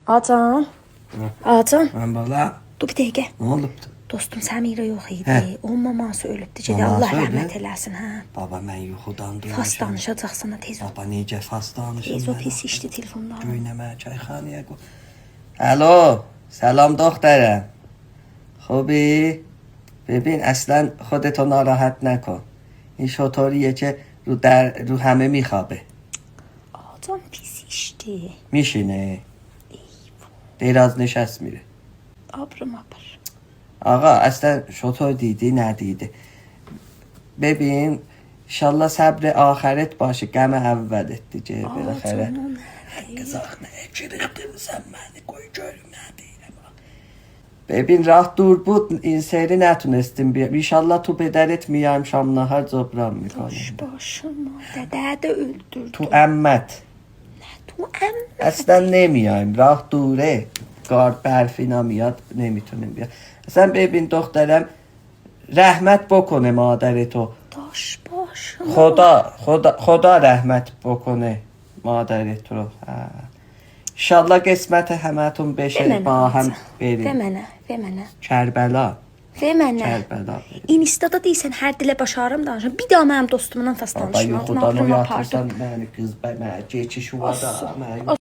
Acan. Acan. Mən bala. Dur bir dəqiqə. Nə olubdu? Dostum Səmirə yox idi. Hə. Onun maması ölübdü. Gedə Maması Allah öldü? rəhmət eləsin, hə. Baba mən yuxudan durmuşam. Fas danışacaqsan da tez ol. Baba necə fas danışım? Tez ol pis işdi telefonda. Göynəmə çayxanaya qoy. Alo. سلام دخترم. خوبی؟ ببین اصلا خودتو ناراحت نکن. این شطوریه که رو همه میخوابه. Acan pis işdi. میشینه. دیراز نشست میره. Abrım apır. آقا اصلا شطور دیدی ندیده. ببین انشالله صبر آخرت باشه غم اولت دیگه بالاخره. Acanın. Kızak ne çırıktın sen beni koy görmedin. ببین راه دور بود این سری نتونستیم بیام ایشالله تو پدرت میام شام نهار جبران میکنیم. Boş başıma. Dede de öldürdü. تو امت تو ام. اصلا نمیایم راه دوره گارد برفینا میاد نمیتونیم بیام. اصلا ببین دخترم رحمت بکنه مادر تو. Daş başıma. خدا رحمت بکنه مادر تو. انشالله قسمت همتون بشه با هم بریم. Ve mənə. Kərbəla. Ve mənə. Kərbəla. İnstada deyirsən hər dilə başarım danışım. Bir daha mənim dostumla fas Baba danışma. yuxudan oyatırsan məni qız, mənə keçiş uvada.